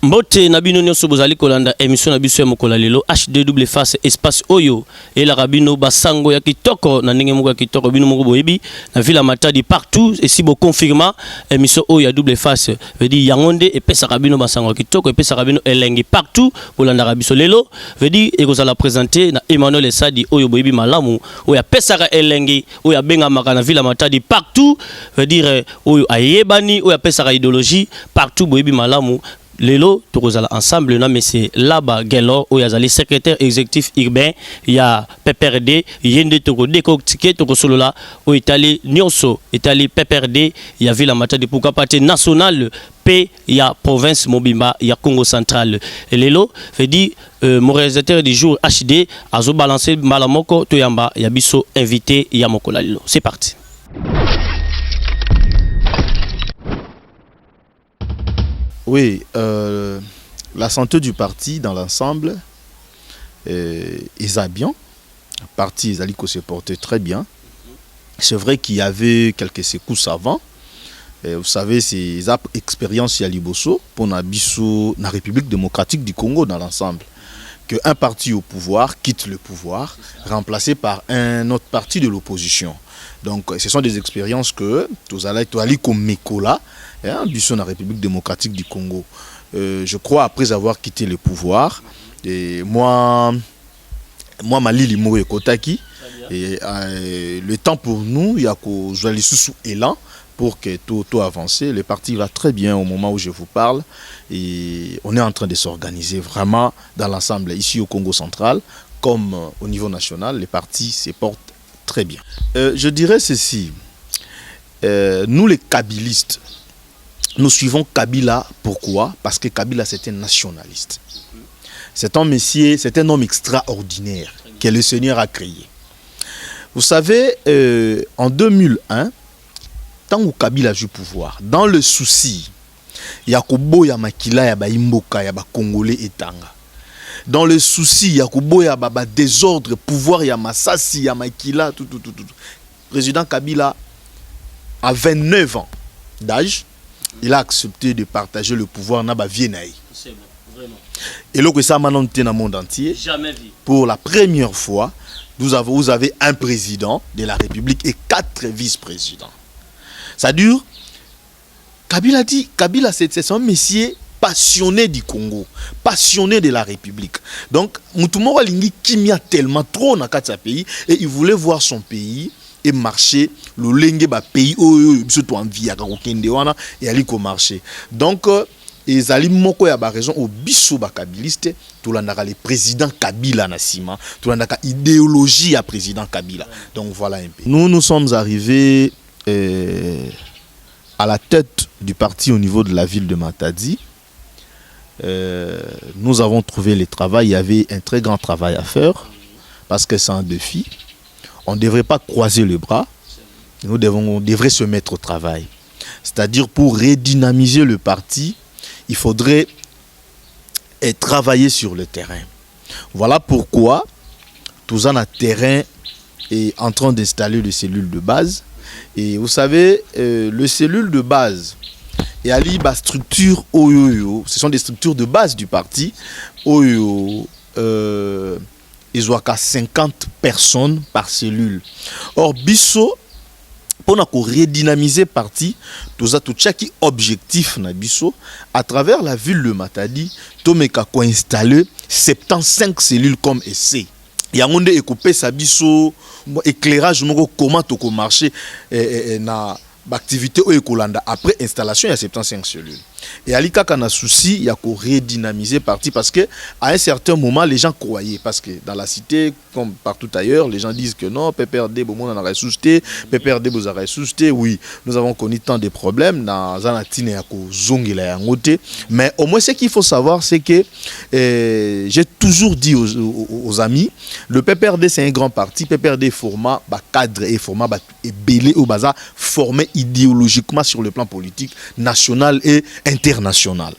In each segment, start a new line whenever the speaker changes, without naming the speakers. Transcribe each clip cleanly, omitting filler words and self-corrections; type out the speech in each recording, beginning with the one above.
Mbote nabino nyonso bozali kolanda émission na biso ya mokola lelo HD face espace oyo et la rabino basango ya kitoko na ndenge moko ya kitoko bino moko boyebi na villa Matadi partout et si bo confirma émission oyo ya double face veut dire yangonde et pesa rabino basango ya kitoko et pesa rabino elengi partout bolanda rabiso lelo veut dire et kozala présenter na Emmanuel Esadi oyo boyebi malamu oyo pesa ka elengi oyo benga maka na villa Matadi partout veut dire oyo ayebani oyo pesa ka idéologie partout boyebi malamu. Lelo tokozala ensemble na monsieur Laba Gelor o yazali secrétaire exécutif urbain ya PPRD yende toko décortiquer toko solola o Italie nyonso Italie PPRD ya ville Matadi pour partie nationale P ya province Mobimba ya Congo central et lelo veut dire mon réalisateur du jour HD azo balancer malamoko toyamba ya biso invité ya mokola lelo. C'est parti.
Oui, la santé du parti dans l'ensemble est bien. Le parti Isaliko se portait très bien. C'est vrai qu'il y avait quelques secousses avant. Vous savez, c'est l'expérience à Liboso pour la République démocratique du Congo dans l'ensemble. Qu'un parti au pouvoir quitte le pouvoir, remplacé par un autre parti de l'opposition. Donc, ce sont des expériences que tous allez comme Mekola, la République démocratique du Congo. Je crois, après avoir quitté le pouvoir, et moi Mali Limo et Kotaki, et le temps pour nous, il y a que jouer sous élan pour que tout avance. Le parti va très bien au moment où je vous parle et on est en train de s'organiser vraiment dans l'ensemble ici au Congo central comme au niveau national. Les partis se portent très bien. Je dirais ceci, nous les kabylistes, nous suivons Kabila. Pourquoi? Parce que Kabila c'est un nationaliste. C'est un homme extraordinaire que le Seigneur a créé. Vous savez, en 2001, tant que Kabila a eu pouvoir, dans le souci, il y a Kobo, il y a Makila, il y a Imboka, il y a Congolais et Tanga. Dans le souci, il y a Kobo, il y a désordre, pouvoir, il y a Massassi, il y a Makila, tout. Président Kabila a 29 ans d'âge. Il a accepté de partager le pouvoir dans la Viennaï. C'est bon, vraiment. Et là, ça maintenant dans le monde entier. Jamais vu. Pour la première fois, vous avez un président de la République et 4 vice-présidents. Ça dure. Kabila dit, Kabila c'est un monsieur passionné du Congo, passionné de la République. Donc, Moutoumora Lingi kimia tellement trop dans ce pays et il voulait voir son pays et marcher le lenge ba pays où surtout en vie à Kakokende wana et aller au marché. Donc ils allaient moko ya ba raison au biso ba kabiliste tout l'andaka le président Kabila Nassima, tout l'andaka idéologie à président Kabila. Donc voilà un peu. Nous sommes arrivés à la tête du parti au niveau de la ville de Matadi. Nous avons trouvé le travail, il y avait un très grand travail à faire parce que c'est un défi. On ne devrait pas croiser les bras, on devrait se mettre au travail. C'est-à-dire pour redynamiser le parti, il faudrait travailler sur le terrain. Voilà pourquoi tout un terrain est en train d'installer des cellules de base. Et vous savez, les cellules de base, et ali ba structure oyoyo, ce sont des structures de base du parti. Oyo, ils ont 50 personnes par cellule. Or, biso, pour nous redynamiser le parti, tout chaque objectif na biso, à travers la ville de Matadi, tout a installé 75 cellules comme essai. Il y a un monde qui sa biso éclairage comment tout marcher na activité au Ekolanda après installation il y a 75 cellules. Et à l'Ikaka na souci il y a qu'on redynamiser parti parce que à un certain moment les gens croyaient parce que dans la cité comme partout ailleurs les gens disent que non PPRD bon on en a ressuscité PPRD vous a ressuscité. Oui nous avons connu tant de problèmes dans Zanatine ya ko zongela ya ngote mais au moins ce qu'il faut savoir c'est que j'ai toujours dit aux amis le PPRD c'est un grand parti. PPRD format ba cadre et format ba belé au bazar formé idéologiquement sur le plan politique national et international.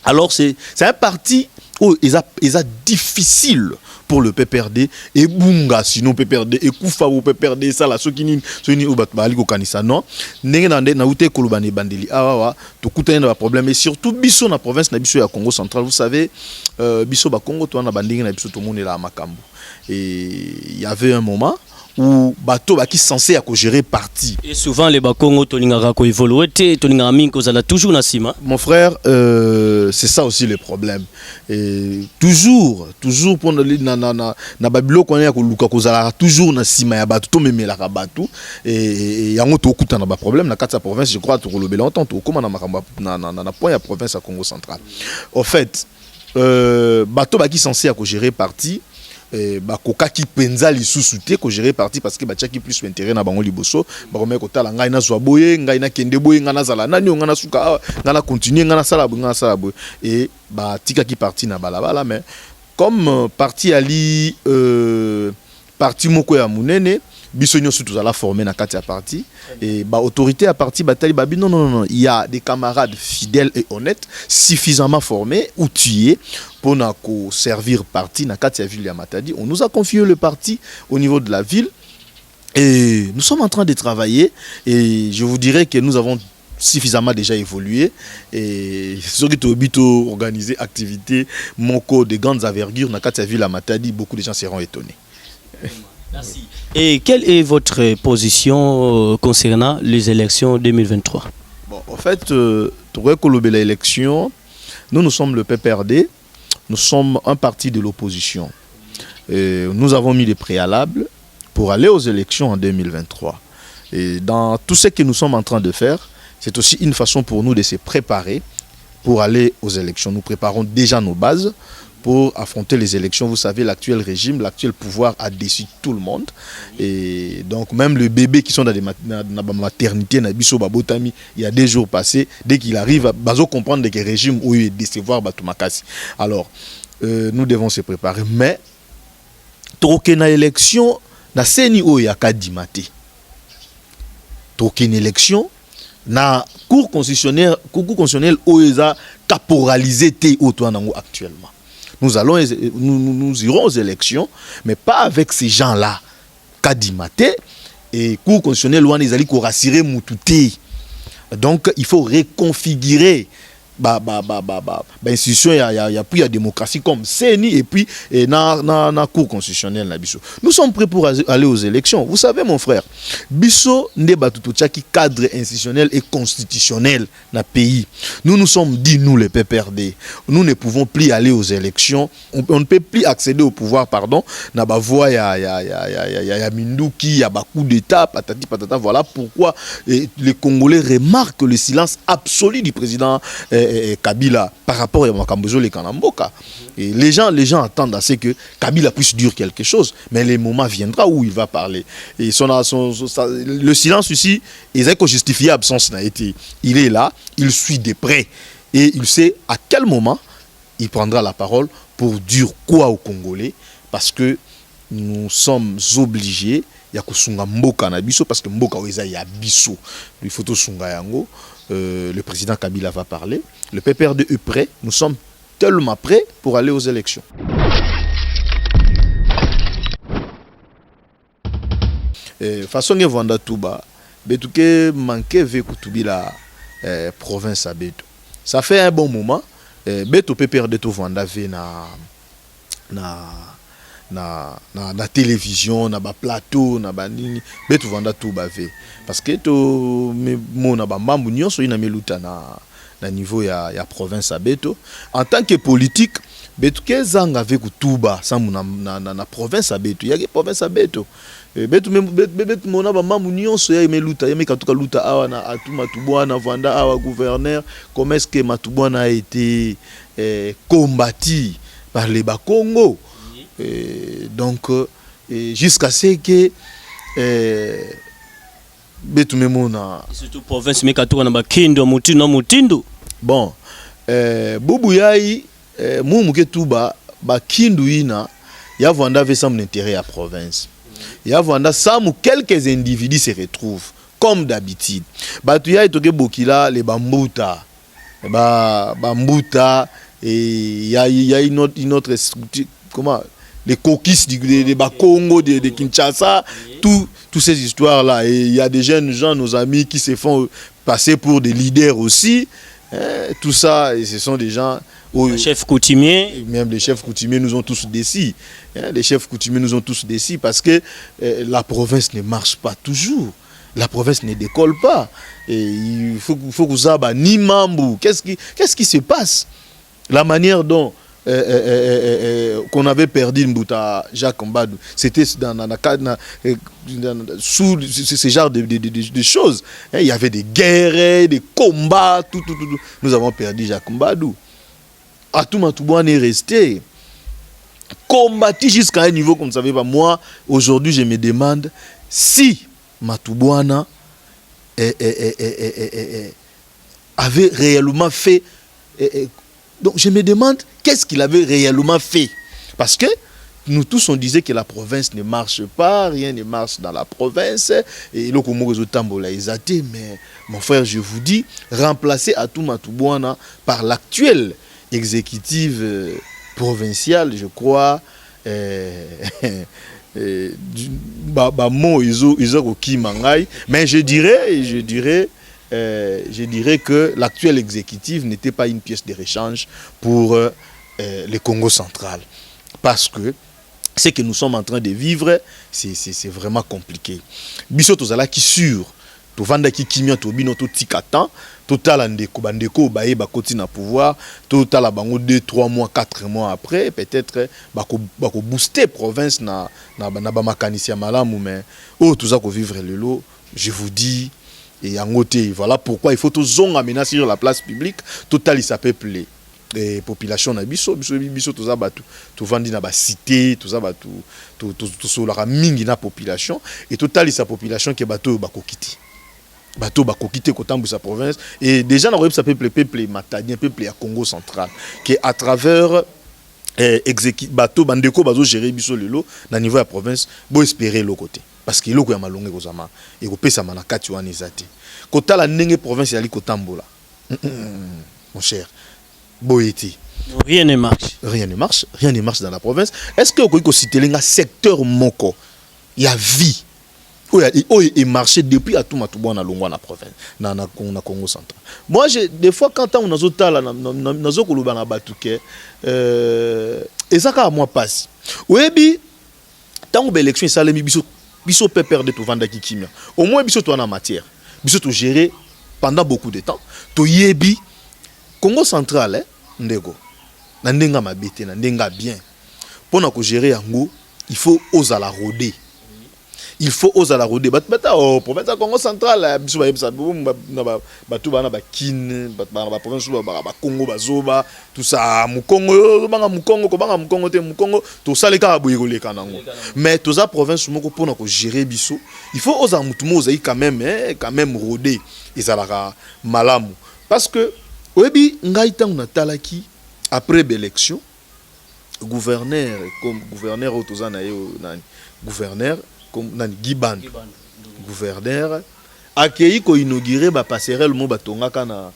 Alors c'est un parti oh ils a difficile pour le PPRD et bunga sinon PPRD et kufa ou PPRD ça la sokini soni ou batbali ko kanisa non ndenge na ute kolobane bandeli awa to kutana ba problème et surtout biso na province na biso ya Congo central vous savez biso ba Congo to na bandingi na biso to monela makambo et il y avait un moment où bateau qui censé à gérer parti
et souvent les bakongo tolingaka ko évoluer te tolingaka mingi kozala toujours na sima
mon frère c'est ça aussi le problème et toujours pour na babilo ko ya ko luka kozala toujours na sima ya bateau to memela ka bateau et yango to kuta na ba problème na kati ya province je crois to kolobela longtemps to koma na makambo na point ya province à Congo central au fait bateau qui censé à gérer parti bakoka ki penza lisusu te ko gérer parti parce que batiaki plus intérêt na bango liboso bakomeka kotala ngai na zwa boye ngai na kende boye ngai na zala nani ngai na suka ngai na continuer ngai na sala boye et batikaki parti na balabala mais comme parti ali parti moko ya munene biso nyonso tozala formé na kati ya parti et autorité à parti batali babi non il y a des camarades fidèles et honnêtes suffisamment formés outillés pour servir parti na kati ya ville ya Matadi. On nous a confié le parti au niveau de la ville et nous sommes en train de travailler et je vous dirais que nous avons suffisamment déjà évolué et ceux qui ont organisé activité moko de grandes envergures na kati ya ville ya Matadi, beaucoup de gens seront étonnés.
Merci. Et quelle est votre position concernant les élections 2023?
Bon, en fait, l'élection, nous sommes le PPRD, nous sommes un parti de l'opposition. Nous avons mis des préalables pour aller aux élections en 2023. Et dans tout ce que nous sommes en train de faire, c'est aussi une façon pour nous de se préparer pour aller aux élections. Nous préparons déjà nos bases pour affronter les élections. Vous savez, l'actuel régime, l'actuel pouvoir a déçu tout le monde. Et donc, même les bébés qui sont dans des maternités, il y a des jours passés, dès qu'il arrive, ils comprendre que le régime est décevoir Batumakasi. Alors, nous devons se préparer. Mais, troquer na élection, na seni oya kadimate. Troquer une élection, na cour constitutionnelle oya caporalisé te otoanango actuellement. Nous irons aux élections, mais pas avec ces gens-là. Kadimate et cour constitutionnelle ouan ils allaient rassurer Moutouté. Donc il faut reconfigurer institution il y a puis la démocratie comme CENI et puis na cour constitutionnelle na biso. Nous sommes prêts pour aller aux élections. Vous savez mon frère, biso nde batutochaki cadre institutionnel et constitutionnel na pays. Nous sommes dit nous les PPRD. Nous ne pouvons plus aller aux élections. On ne peut plus accéder au pouvoir na ba voix ya Minduki, ya ba coup d'état patati patata. Voilà pourquoi les Congolais remarquent le silence absolu du président Kabila par rapport à Makambozo les Kanamboka. Et les gens attendent à ce que Kabila puisse dire quelque chose, mais le moment viendra où il va parler. Et le silence ici, il est justifié absence n'a été. Il est là, il suit de près et il sait à quel moment il prendra la parole pour dire quoi aux Congolais, parce que nous sommes obligés ya kusunga mboka na biso parce que mboka weza ya biso. Il faut tout sunga yango. Le président Kabila va parler. Le PPRD est prêt. Nous sommes tellement prêts pour aller aux élections. Façon que Vanda Touba, Betouke manqué ve kutubi la province à Beto. Ça fait un bon moment. Beto PPRD tout Vanda ve na télévision na ba plateau na ba nini betu vanda tout bavé parce que to mona ba mambu nyonso ina meluta na niveau ya province à Beto en tant que politique betu kezanga avec tuba samu na province à Beto ya province à Beto betu mona ba mambu nyonso ya meluta ya mekatuka luta awa na atuma tubwana vanda awa gouverneur comment est-ce que Matubwana a été combattu par les Bakongo. Donc jusqu'à ce que betumemona
surtout province mekatuka na bakindo mutindo
bon bubu yai mumuke tuba bakindu ina ya vanda ve sam intérêt à province ya vanda sam quelques individus se retrouvent comme d'habitude batu yai toke bokila les bambuta bambuta et il y a une autre structure, comment, les coquistes des Bakongo, de Kinshasa, toutes ces histoires-là. Et il y a des jeunes gens, nos amis, qui se font passer pour des leaders aussi. Tout ça, et ce sont des gens...
Les chefs coutumiers.
Même les chefs coutumiers nous ont tous décis. Les chefs coutumiers nous ont tous décis parce que la province ne marche pas toujours. La province ne décolle pas. Et il faut que vous ayez ni Mambu. Qu'est-ce qui se passe? La manière dont qu'on avait perdu Mbouta Jacques Mbadou, c'était sous ce genre de choses. Il y avait des guerres, des combats, tout. Nous avons perdu Jacques Mbadou. Atouma Toubouane est resté combattu jusqu'à un niveau comme vous ne savez pas. Moi, aujourd'hui, je me demande si Matoubouana avait réellement fait. Donc, je me demande qu'est-ce qu'il avait réellement fait. Parce que nous tous, on disait que la province ne marche pas, rien ne marche dans la province. Et le Congo Tambola Izate, mais mon frère, je vous dis, remplacer Atouma Toubouana par l'actuel exécutive provinciale, je crois, mais je dirais que l'actuel exécutif n'était pas une pièce de rechange pour le Congo central, parce que ce que nous sommes en train de vivre, c'est vraiment compliqué. Biso tozala qui sûr, to vanda ki kimia to bino to tikatan, total ndeko bandeko baye bakoti na pouvoir, total bango 2 3 mois 4 mois après, peut-être bako booster province na ba makanisi ya malamu, mais oh tout ça ko vivre le lot, je vous dis, et en côté, voilà pourquoi il faut tout zonga maintenant sur la place publique, total il s'appelle les populations na biso tout ça batu to vandi na ba cité tout ça batu to solara mingi na population, et total sa population qui bato bako quitter bateau bako quitter kotambu sa province, et déjà na ça peuple matadien, peuple à Congo central, qui à travers bateau bandeko bazo gérer biso lelo na niveau ya province, bo espérer le côté parce que loko ya malonge kozama et ko pesa manakati wana ezati kota la ndenge province ya likotambola. Mon cher Boéti,
rien ne marche
dans la province. Est-ce que vous pouvez citer un secteur moko il y a vie et marché depuis à tout Matoubouana Longwa na province na Congo central? Moi des fois quand on a zotala na zokoloba na batuke ezaka moi passe oyebi tant que élection salemi biso peut perdre tout vanda kikimia, au moins biso to na matière biso to gérer pendant beaucoup de temps to yebi Congo central ndego na ndenga mabete na ndenga bien pona ko gérer yango, il faut oser la roder. Il faut oser la roder. Au province de Congo central, biso ba yebisa batu bana ba kin ba province ba Congo bazoba tout ça mukongo banga mukongo te mukongo to saleka boyegole kanango. Mais to za province moko pona ko gérer biso, il faut oser mutumo oser quand même roder ezalaka malamu, parce que oyebi ngai tangu na talaki après l'élection gouverneur comme gouverneur otozana yo nani gouverneur comme nani Giban gouverneur accueilli ko inaugurer ba passerelle mo batongaka na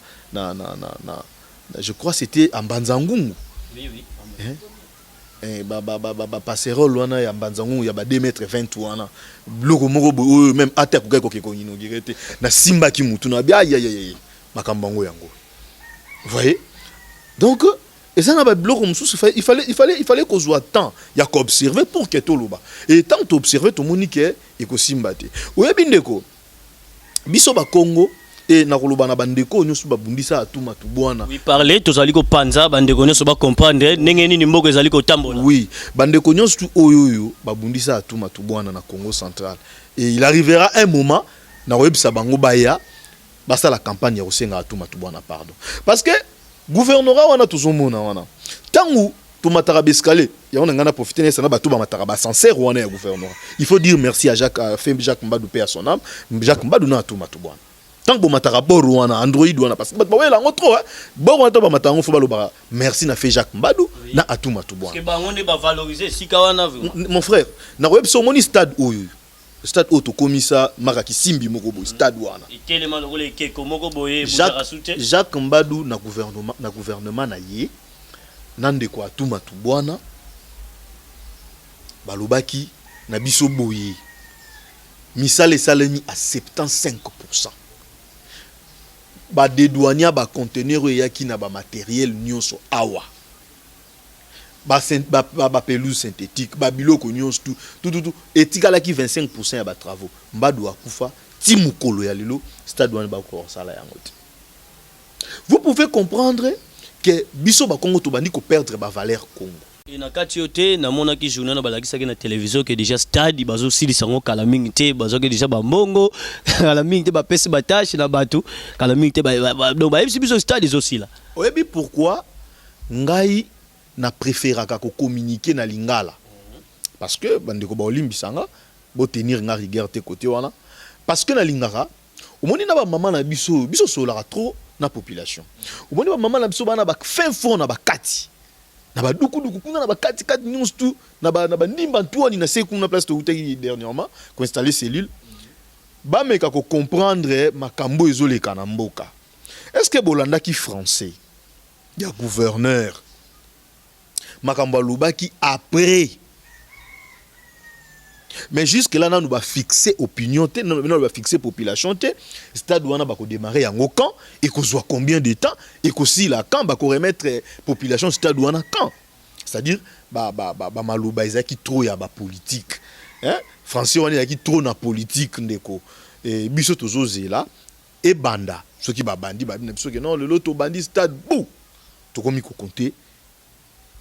je crois c'était en Banzangungu. Oui. Ba passerelle wana ya Banzangungu ya ba 2,20 m wana bloko moko même attaque ko inaugurer te na simba ki mutu na bia ya makambango yango. Vous voyez? Donc, et ça n'a pas de bloc comme ça, il fallait qu'on soit temps, il y a qu'à observer pour que tout le bas. Et tant que observer tout le monde qui est simbate. Ou bien bindeko, biso ba Congo et na koloba na bandeko nyoso ba bundisa atuma tubwana.
Oui, parler to zali ko panza bandeko nyoso ba comprendre ndenge nini mboko ezali ko tambola.
Oui, bandeko nyoso tu oyoyo ba bundisa atuma tubwana na Congo central. Et il arrivera un moment na webisa bango baya basta la campagne ya osenga atuma tubwana pardon. Parce que gouvernorat wana tozomona wana tangu tomatara bescalé ya on ngana profiter na sana batu ba matara ba sincère wana ya gouvernorat. Il faut dire merci à Jacques Mbadou paix à son âme. Jacques Mbadou na atuma tubwana. Tant que matara boro wana Android wana parce que ba wela ngo trop boro wana to ba matango fo baloba merci na fait Jacques Mbadou na atuma tubwana.
Parce que bango ne ba valoriser sika wana
mon frère na web so moni stade oyo stade auto komisa makaki simbi moko boy stade wana
itelema lokole keko moko boye
Jacques Mbadou na gouvernement na ye nande ko Atuma Tubwana balobaki na biso boye misale salemi à 75%. Ba dédouania ba conteneur yaki na ba matériel nyonso awa. Ba pelouse synthétique, ba biloko nyonso tout etikala ki 25% ya ba travaux. Mbadu akufa ti mukolo ya lelo stade wana ba ko sala yango. Vous pouvez comprendre que biso ba Congo to bandi ko perdre ba valeur Congo.
Et na kati yote na mona ki journal na balakisa ke na télévision que déjà stade bazo sili sango kala mingi te bazo ke déjà ba mbongo kala mingi te ba pesi ba tâche na batu kala mingi te donc ba biso stade aussi là.
Oyebi pourquoi ngai na préféraka ko communiquer na lingala. Parce que bandeko ba olimbisanga bo tenir nga rigueur te côté wana parce que na lingara omoni na ba maman na biso solara trop na population. Omoni ba maman na biso bana ba fin fond na ba kati. Na ba duku kuna na ba kati nyons tout na ba ndimba tuani na se kuna place to utaki dernièrement ko installer cellule ba meka ko comprendre makambo ezoleka na mboka. Est-ce que bolanda ki français ya gouverneur makambo lobaki après mais jusque là nous va fixer opinion te non va fixer population te stade wana ba ko démarrer yango quand et ko soit combien de temps et ko si la quand ba ko remettre population stade wana quand c'est-à-dire ba maloba ezaki trop ya ba politique hein français wana yaki trop na politique ndeko et biso tozozela et banda ceux qui ba bandi ba biso que non le loto bandi stade bou to komi ko compter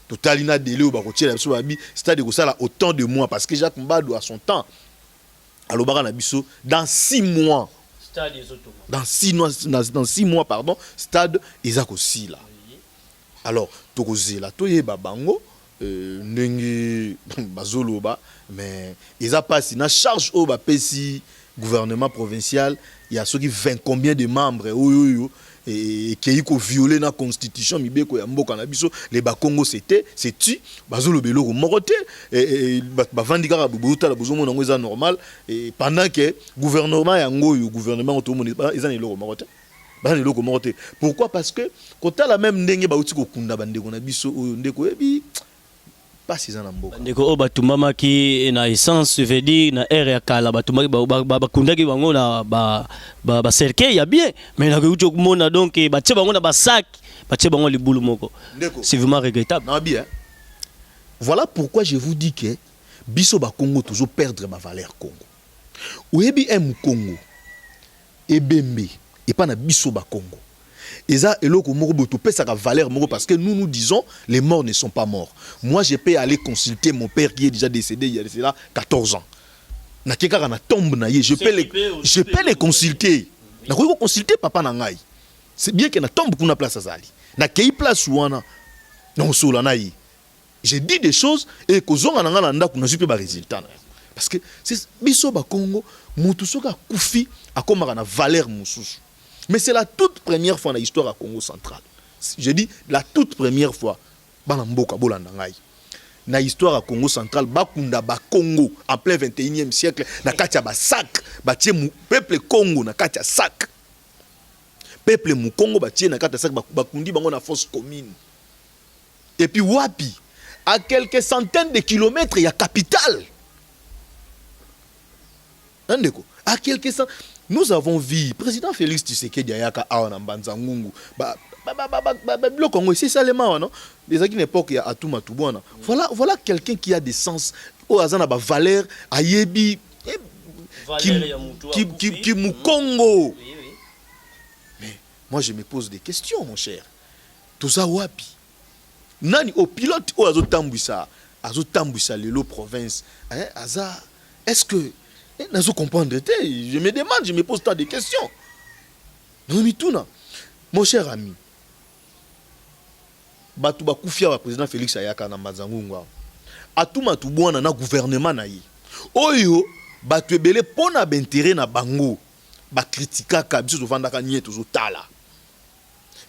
totalina délai ou bakotiela biso babi stade ko sala autant de mois parce que Jacques Mbadu a son temps alobaka na biso dans 6 mois
Stade ezotoma.
Dans 6 mois pardon stade ezako sila. Alors tokozela toyeba bango ndenge bazoloba mais eza pasi na charge o ba pesi gouvernement provincial il y a ceux qui 20 combien de membres oyo et qui a violé la constitution mibeko ya mboka na biso les Bakongo c'est tu bazolo beloko morote et bavandika bubuta la bozomo nango eza normal et pendant que gouvernement yango yo gouvernement to moni eza ni loko morote ba ni loko morote pourquoi parce que quand la même ndenge ba uti ko kunda bandeko na biso oyo ndeko ebi pas si na mboka
ndeko o batumama ki na essence veut dire na air ya kala batumaki ba kundaki bango na ba cercueil ya bien mais na ko mona donc ba tche bango na ba sac ba tche bango libulu moko c'est vraiment regrettable
na bien voilà pourquoi je vous dis que biso ba Congo toujours perdre ma valeur Congo oyebi m Congo ebembe et pas na biso ba Congo eza eloko moko boto pesa ka valeur moko parce que nous disons les morts ne sont pas morts. Moi je peux aller consulter mon père qui est déjà décédé il y a cela 14 ans. Na keka na tombe na ye je peux les consulter. Na ko consulter papa na ngai. C'est bien que na tombe kuna place azali. Na kei place wana na sola na ye. J'ai dit des choses et ko zonga na ngala ndako na jupe ba résultat. Parce que c'est biso ba Congo mutu soka kufi akomaka na valeur mususu. Mais c'est la toute première fois dans l'histoire à Congo central. Je dis la toute première fois. Banamboka bolanda ngai. Na histoire à Congo central, bakunda ba Congo en plein 21e siècle, na katia ba sac, batie mu peuple Congo na katia sac. Peuple mu Congo batie na katia sac bakundi bango na fosse commune. Et puis wapi à quelques centaines de kilomètres il y a capitale. Ndeko, à quelques centaines. Nous avons vu président Félix Tshisekedi ayaka awana mbanza ngungu le Congo c'est ça les mains non les à une époque il y a Atuma Tubwana voilà quelqu'un qui a des sens au azana ba valeur ayebi qui mu Congo. Mais moi je me pose des questions mon cher tout ça wapi nani au pilote au azotambwisa lelo province hein aza est-ce que je comprendre, je me demande, je me pose tant de questions. Mon cher ami, batu bakufia wa président Félix Ayaka na Mazangunga. Atuma Tubwana na gouvernement na yi. Oyo batu ebele pona b'intérêt na bango. Ba critica ka biso vandaka nyeto zo tala.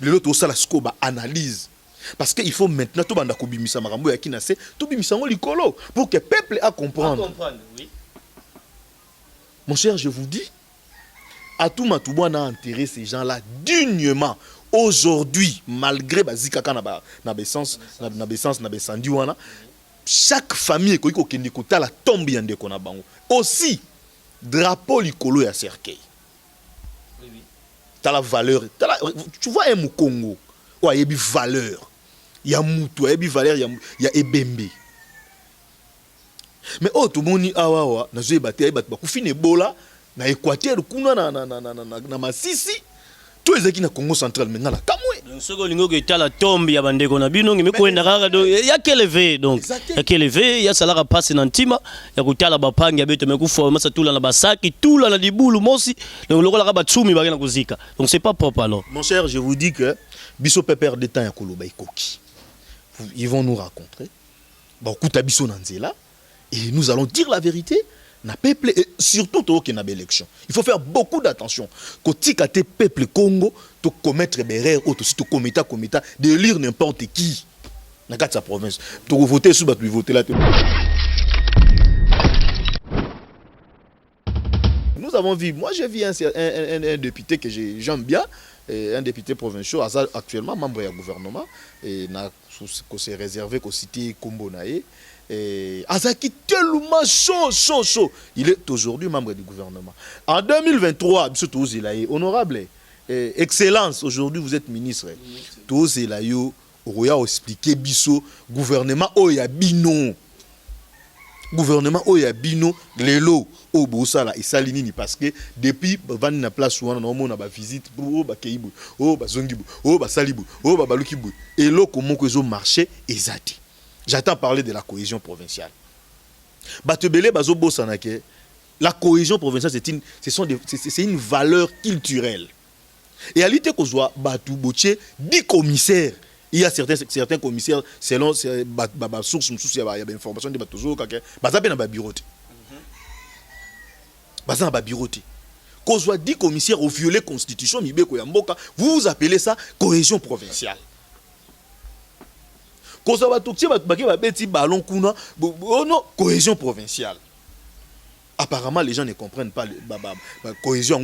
Lelo to sala sko ba analyse. Parce qu'il faut maintenant to banda ko bimisa makambo ya kinase, to bimisa ngo likolo pour que peuple a comprendre.
Oui.
Mon cher, je vous dis, Atuma Tubwana a enterré ces gens-là dignement. aujourd'hui malgré bazika kana na essence na besandi wana chaque famille ko kende kota la tombe ya ndeko na bango aussi drapeau likolo ya cercueil. Oui. T'as la valeur, tu vois un Mukongo, ouais, il y a une valeur. Il y a Moutou, il y a une valeur, il y a Ebembe. Mais oh, tout le monde dit, ah ouais, na zoé baté, fini bola, na Équateur, kuna na Masisi, tous les qui na Congo central, maintenant la Kamwe.
Donc ce que tu as la tombe, il y a bande qu'on a bien, mais quoi, il y a quel éveil donc, il y a quel éveil, il y a ça là passe dans Tima, il y a que la bapang, il y a beto mais qu'on fait, ça tout là na basaki, tout là na diboulou, mosi, donc le rôle là batsumi, il y a na kuzika, donc c'est pas propre alors.
Mon cher, je vous dis que biso pépère de temps ya koloba ikoki. Ils vont nous raconter. Bon, kuta biso nanzela et nous allons dire la vérité. Na peuple et surtout au qu'il y a une élection. Il faut faire beaucoup d'attention. Quand tu as peuple Congo, tu commettre des erreurs, tu commettre de lire n'importe qui. Dans sa province. Tu voter sous tu voter là. Nous avons vu, moi j'ai vu un député que j'aime bien, un député provincial, actuellement membre du gouvernement, et qu'on s'est réservé qu'au cité Kombo Naé. Azaki tellement chaud. Il est aujourd'hui membre du gouvernement. En 2023, honorable, excellence, aujourd'hui vous êtes ministre. Tous Oya expliqué biso gouvernement Oyabino. Gouvernement Oyabino, lelo au Bosala et Salinini parce que depuis vani na place où on a ba visite pour ba Keibu, ba Zongibu, ba Salibu, ba Balukibu. Et là comment que zo marché ezati. J'attends parler de la cohésion provinciale. Batebele bazo bosanake. La cohésion provinciale c'est une valeur culturelle. Et à l'ité qu'on soit batu boché 10 commissaires. Il y a certains commissaires selon ba source il y a information de batozo kake bazape na ba bureauté. Bazan ba bureauté. Qu'on soit 10 commissaires au violer constitution mibeko ya mboka, vous appelez ça cohésion provinciale. Ballon kuna, oh non, cohésion provinciale. Apparemment, les gens ne comprennent pas la cohésion.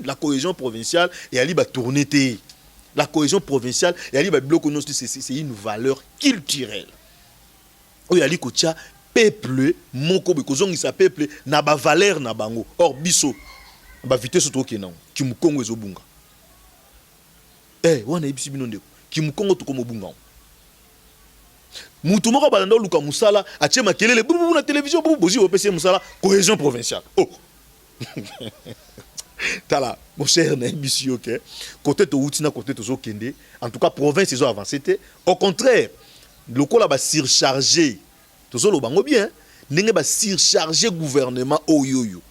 La cohésion provinciale, et elle va tourner. La cohésion provinciale, et elle va bloquer. C'est une valeur culturelle. Il y a un peuple, mon il s'appelle peuple, n'a pas valeur na bango. Or, biso, ba vitesse au Kenan, qui me congo ezobunga. Wana ibisi binonde, qui me congo to comme bunga. Mutu moko balanda luka musala atie makelele bubu na télévision bubu bozi opesi musala cohésion provinciale. Oh. Tala mon cher na bisu OK. Côté to utina côté to zo kende. En tout cas province ils ont avancé. Au contraire, le ko la ba surcharger. To zo lo bango bien, ndenge ba surcharger gouvernement oyoyo.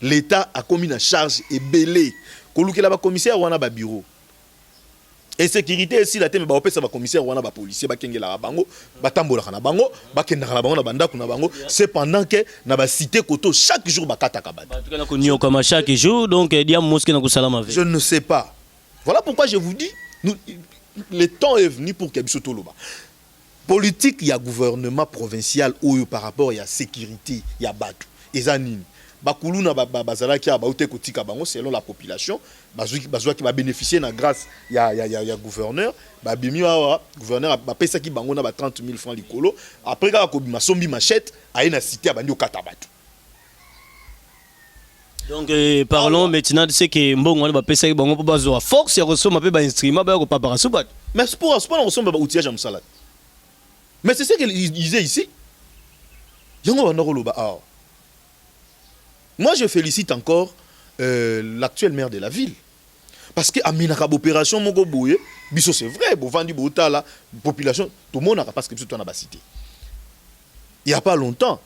L'état a commis une charge et belé. Ko lukela ba commissaire wana ba bureau. Et sécurité ici la teme ba opesa ba commissaire wana ba policier ba kengela bango ba tambola kana bango ba kendaka na bango na banda kuna bango c'est pendant que na ba cité koto chaque jour ba kata kabadi
ba ko nyo comme chaque jour donc dia mosquée na kusalama avec.
Je ne sais pas. Voilà pourquoi je vous dis le temps est venu pour que biso toloba politique il y a gouvernement provincial ou par rapport il y a sécurité il y a batu ezanini bakuluna bazalaki abaute kotika bango selon la population bazwa qui va bénéficier na grâce ya gouverneur babimi wa gouverneur ba pesa ki bango na ba 30 000 francs likolo après ka ko bima sombi machette ayi na cité abandi okata batu.
Donc parlons maintenant de ce que mbongo wana ba pesa ki bango po bazo force ya resoma pe ba instrument ba ko papara subat.
Mais pour na resoma ba outillage am salade. Mais c'est ce qu'il disait ici. Yango banda ko loba ah. Moi, je félicite encore l'actuel maire de la ville. Parce que Aminaka opération Mogo Bouye, biso c'est vrai, bon vendu bota la population, tout le monde a parce que tout en a cité. Il y a pas longtemps,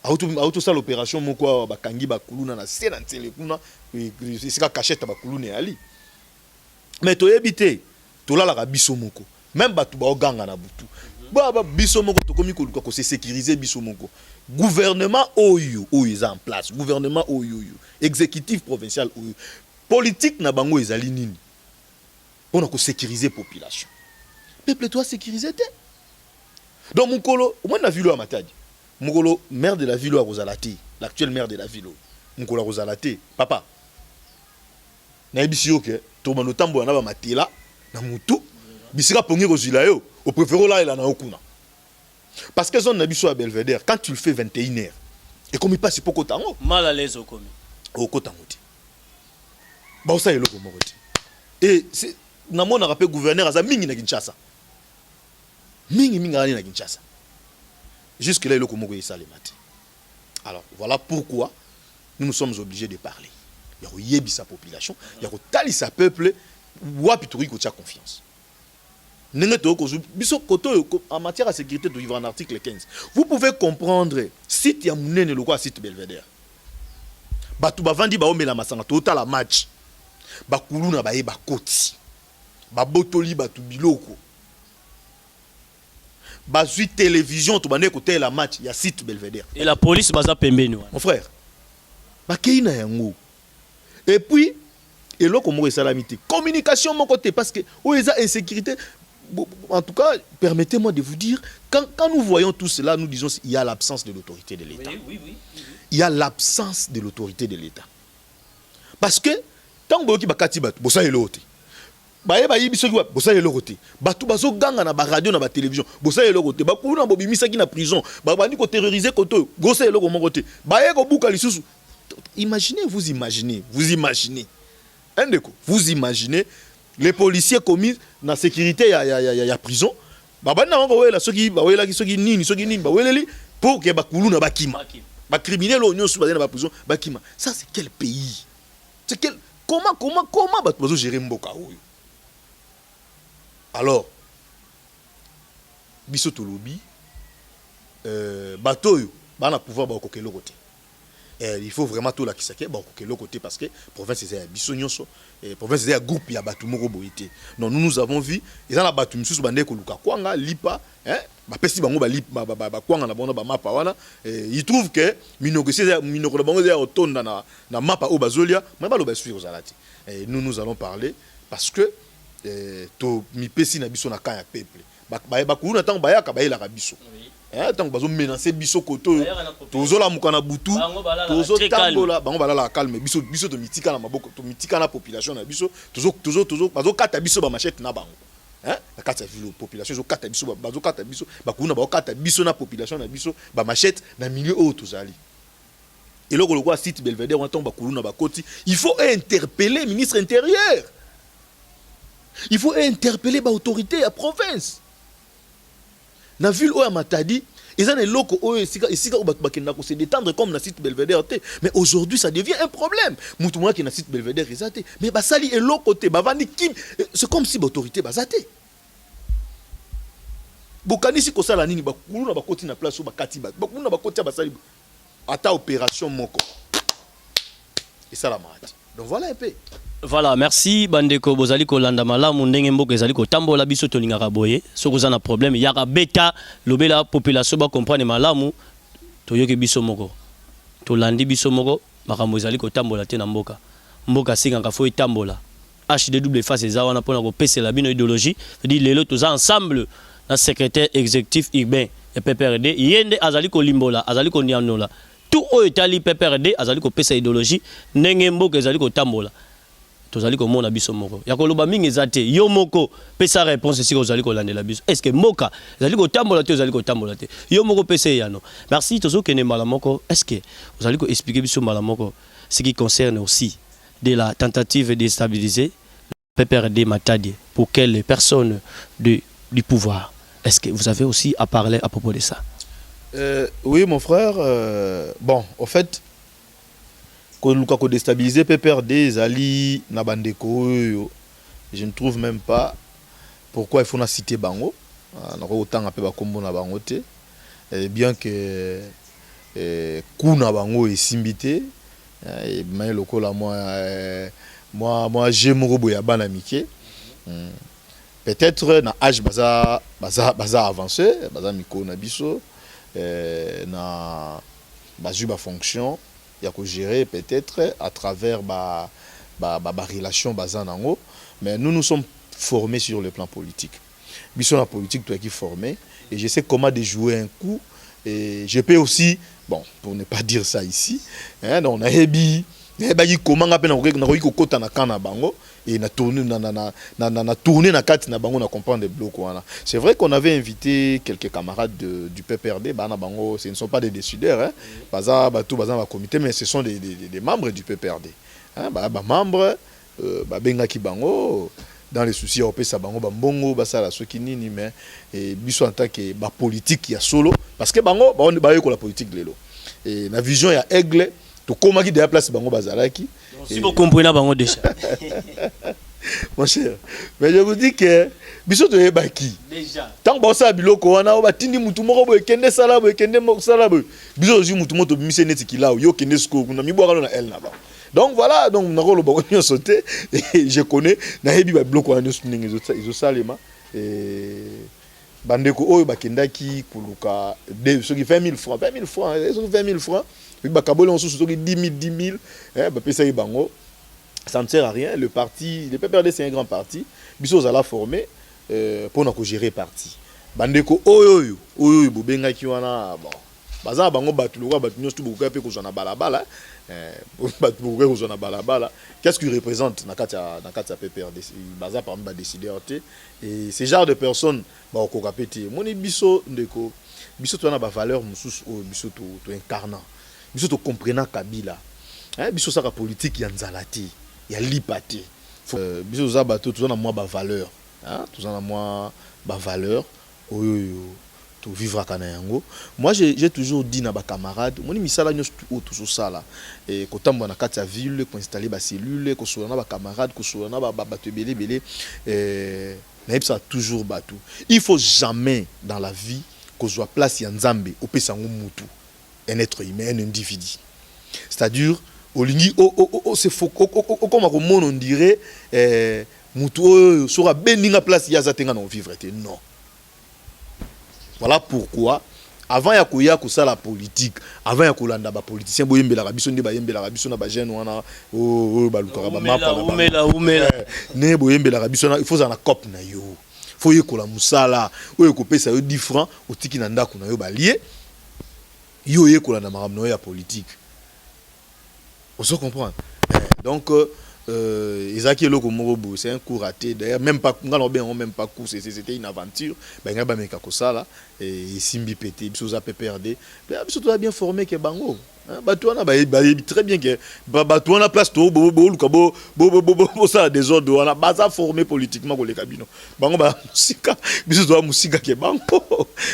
auto ça l'opération Moko Bakangi Bakuluna na scène télé kuna, c'est ka cachette Bakuluna ali. Mais to habité, to la biso Moko. Même batu ba oganga na butu. Ba biso Moko to komi ko se sécuriser biso Moko. Gouvernement Oyo est en place. Gouvernement Oyo. Exécutif provincial Oyo. Politique na bango ezali nini. On a sécuriser population. Peuple toi sécuriser te. Donc Mukolo, moi na ville à Matadi. Mukolo maire de la ville à Rosalate, l'actuel maire de la ville. Mukolo Rosalate, papa. na bisi OK to mano tambola na ba matela na mutu bisika pongi ko zila yo au préféré là il en a okuna parce que zone na biso à Belvedere quand tu le fais 21h et comme il passe pour kotango
mal à l'aise au commis
au kotango ti ba ça eloko moko ti et c'est na mona rappel gouverneur aza mingi na Kinshasa mingi na Kinshasa jusque là eloko moko esale mati. Alors voilà pourquoi nous sommes obligés de parler. Il y a yebi sa population, il y a tali sa peuple, wapi tori ko tia confiance. En matière de sécurité, tu vas en article 15. Vous pouvez comprendre site ya munene le quoi site Belvedere. Batu bavandi ba omela masanga total la match. Ba kuluna ba yeba koti. Ba botoli batu biloko. Ba zui télévision to bane côté la match ya site Belvedere.
Et la police baza pembeni.
Mon frère. Ba keina yango. Et puis et là comme salamité communication mon côté parce que où est insécurité. En tout cas, permettez-moi de vous dire, quand nous voyons tout cela, nous disons qu'il y a l'absence de l'autorité de l'État. Oui. Il y a l'absence de l'autorité de l'État. Parce que, tant que vous avez bossa et l'autre, bossa et l'autre, batu baso ganga na ba radio na ba télévision, bossa et l'autre, ba kou na bobi misaki na prison, ba bani ko terroriser koto, bossa et l'autre mon côté, ba ye ko buka lisusu. Imaginez, vous imaginez. Vous imaginez les policiers commis na sécurité ya prison baba na ngo wela soki ba wela soki nini ba weleli pour que ba kuluna ba kima ba criminel onyo su ba na ba prison ba kima. Ça c'est quel pays? C'est quel comment ba tozo gérer mboka oyo? Alors biso to lobby bato yo ba na pouvoir ba kokelo côté. Il faut vraiment tout la kisake ba kokelo côté parce que province c'est biso nyonso province c'est un groupe ya batu moko boité. Non, nous avons vu ils ont la batu misusu bande ko luka kwanga lipa ba pesi bango ba lipa ba kwanga na bona ba mapa wana il trouve que minoko na bango ya otonda na mapa o bazolia mais ba lo ba suivre zalati. Nous allons parler parce que to mi pesi na biso na ka ya peuple ba ku na tango ba ya ka ba ela ka biso. Tant que bazo menacer biso koto tozo la mukana butu tozo tambola bango balala calme biso to mitika na maboko to mitika na population na biso tozo bazo kata biso ba machette na bango la kata vilo population zo kata biso bazo kata biso bakuna ba kata biso na population na biso ba machette na milieu o tozali et loko lokwa site Belvedere on tombe bakuluna bakoti il faut interpeller ministre intérieur, il faut interpeller ba autorité à province. Na ville où Matadi, ils ont des locaux où ils se détendre comme na site Belvedere. Mais aujourd'hui, ça devient un problème. Moutouma qui na site Belvedere, ils ont mais basali et locaux bavani kim, c'est comme si l'autorité basate. Bokani si kosala nini bakulu na bakoti na place ou bakati ba. Bakulu na bakoti basali ata opération moko. Et ça la marade. Donc voilà un peu.
Voilà, merci bandeko bozali kolanda malamu ndenge mboka ezali kotambola biso tolingaka boye soko za na problème yaka beta lobela population ba comprendre malamu toyoki biso moko tolandi biso moko makambo ezali kotambola te na mboka singaka fo etambola HDW face eza wana pona ko pesela bino idéologie dit lelo toza ensemble na secrétaire exécutif urbain et PPRD yende azali ko limbola azali ko nianola tout o etali PPRD azali ko pesa idéologie ndenge mboka ezali kotambola tozali komona biso moko ya koloba mingi ezate yo moko pesa réponse si ozali kolandela biso est-ce que mboka ezali kotambola te ezali kotambola te yo moko pesa yano merci tozo kene mala moko est-ce que ozali ko expliquer biso mala moko ce qui concerne aussi de la tentative de déstabiliser le PPRD Matadi pour quelles personnes du pouvoir, est-ce que vous avez aussi à parler à propos de ça?
Oui mon frère, bon en fait ko déstabiliser PPRD Zali na bandeko je ne trouve même pas pourquoi il faut na citer bango na autant appel ba kombo na bango te bien que kuna bango esimbité et mais lokola moi j'ai morobo ya bana mike peut-être na âge baza avancé baza miko na biso na bazuba fonction il y a que gérer peut-être à travers ma relation bazanango, mais nous sommes formés sur le plan politique. Nous sommes en politique toi qui formé et je sais comment déjouer un coup et je peux aussi bon pour ne pas dire ça ici hein, on a hebi Baki comment nga pe na ko kota na kana bango et na tourner na tourner na kati na bango na comprendre des blocs wana. C'est vrai qu'on avait invité quelques camarades du PPRD, bana bango, ce ne sont pas des décideurs hein. Baza bato baza ba comité mais ce sont des membres du PPRD. Hein ba membres ba benga ki bango dans les soucis européens ça bango ba mbongo ba sala soki nini mais et biso en tant que ba politique ya solo parce que bango ba yo ko la politique lelo. Et la vision ya aigle to comment qui de la place bango bazalaki
si vous comprenez bango déjà
mon cher mais je vous dis que biso to yebaki déjà tant ba ça biloko wana ba tindi mutu moko boye kende sala boye kende moko sala boye biso ju mutu moto bimise neti kilao yo kende sko kuna mi bwaka na elle na ba donc voilà donc na ko lo bango nyo sauter et je connais na yebi ba biloko wana nyo ndenge izo salema et bandeko oyo bakendaki kuluka de ceux qui 20 000 francs ils ont 20 000 francs et bakabole on sous 10 000 bah pesa bango ça ne sert à rien le PPRD c'est un grand parti biso za la former pour na ko gérer parti bandeko oyo bobengaki wana bon baza bango batuluka batunyo tout beaucoup pe ko zona balabala batuluka ko zona balabala qu'est-ce qu'il représente na kati ya PPRD baza parmi ba décideurs et ce genre de personnes ba ko kapeti moni biso ndeko biso to na ba valeur mususu o biso to incarnant biso to comprenant Kabila hein biso saka politique ya nzalati ya lipate biso za bato to na moi ba valeur hein to na moi ba valeur oyo to vivre à Kanayango. Moi j'ai toujours dit na ba camarades moni misala nyos tout ça là et ko tamba na kati ya ville ko installer ba cellule ko so na ba camarades ko so na ba bato belé na ça toujours bato il faut jamais dans la vie qu'on soit place ya nzambe au pesango mutu un être humain un individu c'est-à-dire au lingi c'est faux comme on dirait mutu sera beninga place ya zatenga non vivre non. Voilà pourquoi avant ya koya ko sala politique avant ya kolanda ba politicien boyembela biso nde bayembela biso na ba jeune wana balukaka ba mapa na ne boyembela biso na il faut na cop na yo faut yekola musala oyo ko pesa yo 10 francs otiki na ndako na yo balie yo yekola na makamno ya politique on se comprend donc Isaki Loko Morobo, c'est un coup raté. D'ailleurs, même pas, même pas coup, c'était une aventure. Ben, il y a Kosala et Simbi Pété, Bisoza PPRD. Mais Bisoza bien formé que Bango. Batouana, très bien que Batouana place tout, ça des ordres, on a baza formé politiquement pour les cabinets. Bango, Musika, Bisoza Musika qui est Bango.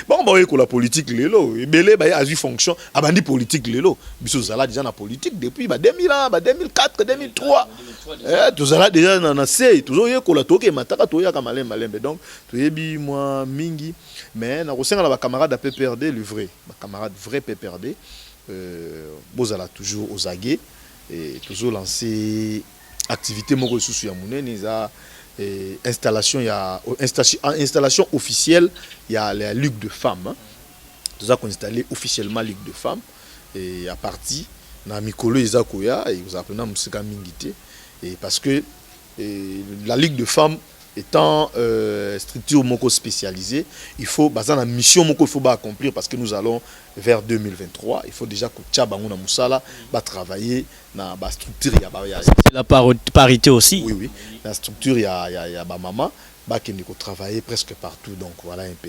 Bango, la politique, l'élo. Et Belé, a vu fonction, abandi politique, l'élo. Bisoza là déjà la politique depuis 2000 ans, 2004, 2003. Tout ça là déjà dans assez toujours y ko la toke mataka to ya ka malembe donc to yebi moi mingi mais na kosenga la camarade à PPRD le vrai ma camarade vrai PPRD bozala toujours aux aguets et toujours lancer activité moko susu ya munene za installation ya installation officielle il y a la Ligue de femmes tout ça qu'on installé officiellement Ligue de femmes et à partir na mikolo izakoya et vous apprenez musika mingité. Et parce que la Ligue de femmes étant structure moko spécialisée, il faut baser la mission moko il faut accomplir parce que nous allons vers 2023, il faut déjà que Tchabango na Moussala va travailler dans la structure
c'est la parité aussi.
Oui la structure il y a ba maman ba qui travailler presque partout donc voilà un peu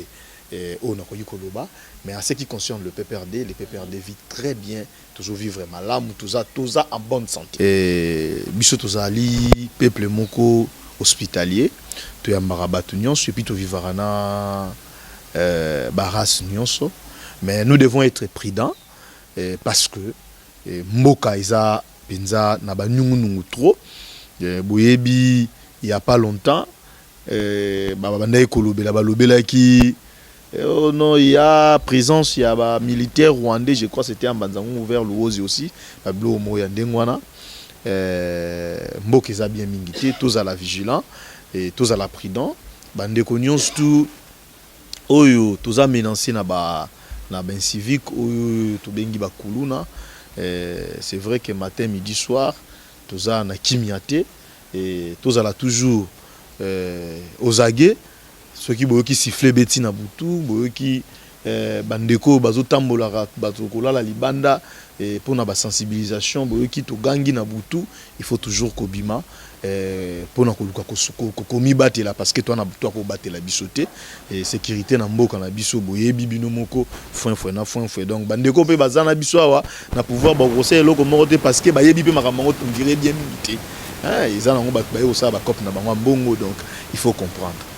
on a connu Koloba mais en ce qui concerne le PPRD vit très bien toujours vivre malam tout ça en bonne santé et biso tozali peuple moko hospitalier to ya marabatu nyonso et puis to vivarana baras nyonso mais nous devons être prudents parce que mboka isa penza na ba nyungu trop boyebi il y a pas longtemps banda ekolobela balobela ki oh non, il y a présence, il y a militaire rwandais, je crois que c'était en Banzango vers l'Ouozi aussi, Pablo Moyandengwana, Mbokeza bien mingité, tous à la vigilant et tous à la prudent. Bande Konyons tout, oyo, tous à menacé na ba civique, oyo, tout bengi ba kuluna. C'est vrai que matin, midi, soir, tous à na kimiate et tous à la toujours aux aguets. Ceux qui sifflent bêtis na boutou, qui bandeko bazo tambola bazo kolala libanda pour na ba sensibilisation boyoki to gangi na butu il faut toujours kobima pour na koluka komi batela parce que toi na butu ko batela bisoté et sécurité na mboka na biso boyebi bino moko foin donc bandeko pe bazana biso awa na pouvoir ba conseiller loko moko te parce que bayebi pe makambo on dirait bien mité ils en ont ba ba cop na bango bongo donc il faut comprendre.